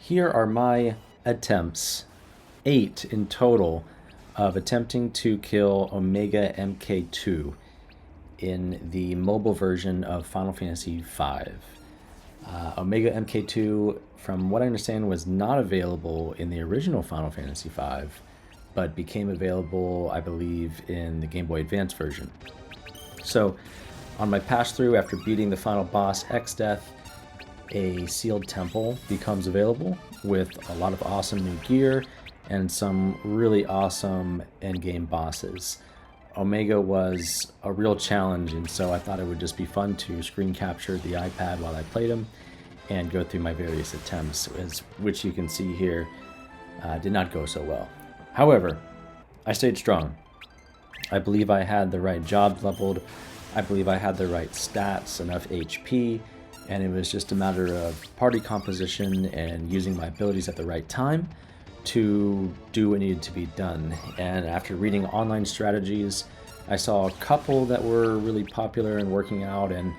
Here are my attempts, 8 in total, of attempting to kill Omega MK II in the mobile version of Final Fantasy V. Omega MK II, from what I understand, was not available in the original Final Fantasy V, but became available, I believe, in the Game Boy Advance version. So, on my pass through after beating the final boss, X-Death, a sealed temple becomes available with a lot of awesome new gear and some really awesome endgame bosses. Omega was a real challenge, and so I thought it would just be fun to screen capture the iPad while I played him and go through my various attempts, which you can see here did not go so well. However, I stayed strong. I believe I had the right job leveled, I believe I had the right stats, enough HP, and it was just a matter of party composition and using my abilities at the right time to do what needed to be done. And after reading online strategies, I saw a couple that were really popular and working out, and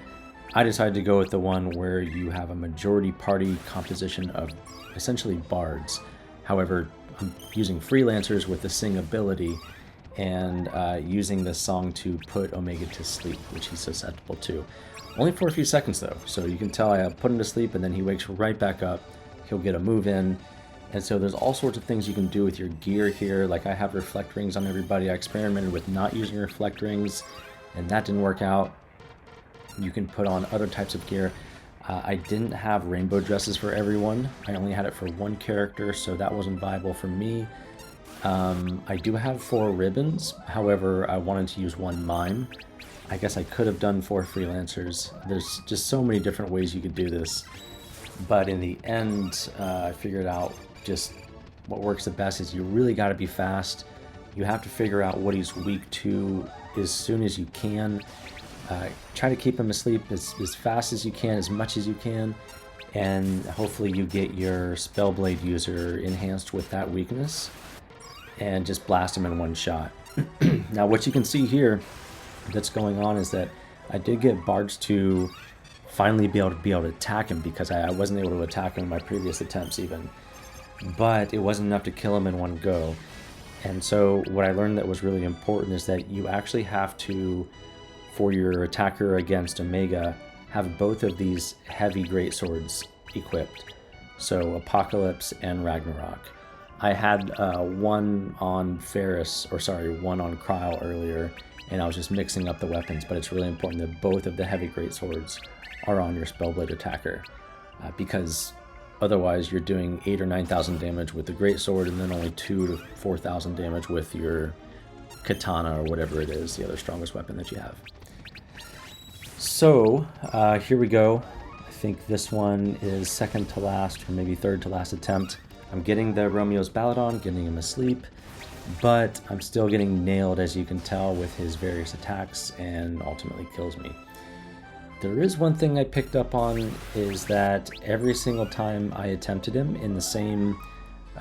I decided to go with the one where you have a majority party composition of essentially bards. However, I'm using freelancers with the sing ability and using this song to put Omega to sleep, which he's susceptible to. Only for a few seconds though, so you can tell I put him to sleep and then he wakes right back up. He'll get a move in. And so there's all sorts of things you can do with your gear here. Like I have reflect rings on everybody. I experimented with not using reflect rings and that didn't work out. You can put on other types of gear. I didn't have rainbow dresses for everyone. I only had it for one character, so that wasn't viable for me. I do have 4 ribbons. However, I wanted to use 1 mime. I guess I could have done 4 freelancers. There's just so many different ways you could do this. But in the end, I figured out just what works the best is you really got to be fast. You have to figure out what he's weak to as soon as you can. Try to keep him asleep as fast as you can, as much as you can. And hopefully you get your Spellblade user enhanced with that weakness. And just blast him in one shot. Now what you can see here that's going on is that I did get bards to finally be able to attack him because I wasn't able to attack him in my previous attempts even. But it wasn't enough to kill him in one go. And so what I learned that was really important is that you actually have to, for your attacker against Omega, have both of these heavy greatswords equipped. So Apocalypse and Ragnarok. I had one on one on Kryle earlier, and I was just mixing up the weapons, but it's really important that both of the heavy greatswords are on your Spellblade attacker, because otherwise you're doing 8,000 or 9,000 damage with the greatsword, and then only 2,000 to 4,000 damage with your katana or whatever it is, the other strongest weapon that you have. So here we go. I think this one is second to last, or maybe third to last attempt. I'm getting the Romeo's Ballad on, getting him asleep, but I'm still getting nailed, as you can tell, with his various attacks, and ultimately kills me. There is one thing I picked up on, is that every single time I attempted him in the same,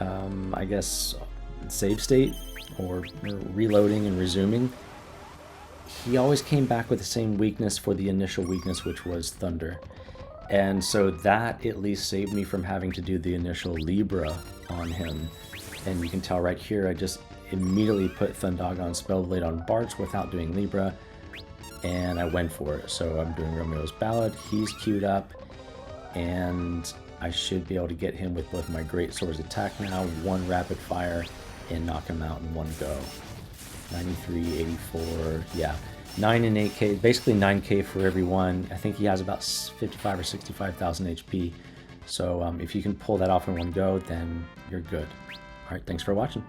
I guess, save state, or reloading and resuming, he always came back with the same weakness for the initial weakness, which was Thunder. And so that at least saved me from having to do the initial Libra on him. And you can tell right here, I just immediately put Thundagon Spellblade on Bards without doing Libra, and I went for it. So I'm doing Romeo's Ballad, he's queued up, and I should be able to get him with both my Greatsword's attack now, 1 rapid fire, and knock him out in one go. 93, 84, yeah. 9 and 8k, basically 9k for every one. I think he has about 55 or 65,000 HP. So if you can pull that off in one go, then you're good. All right, thanks for watching.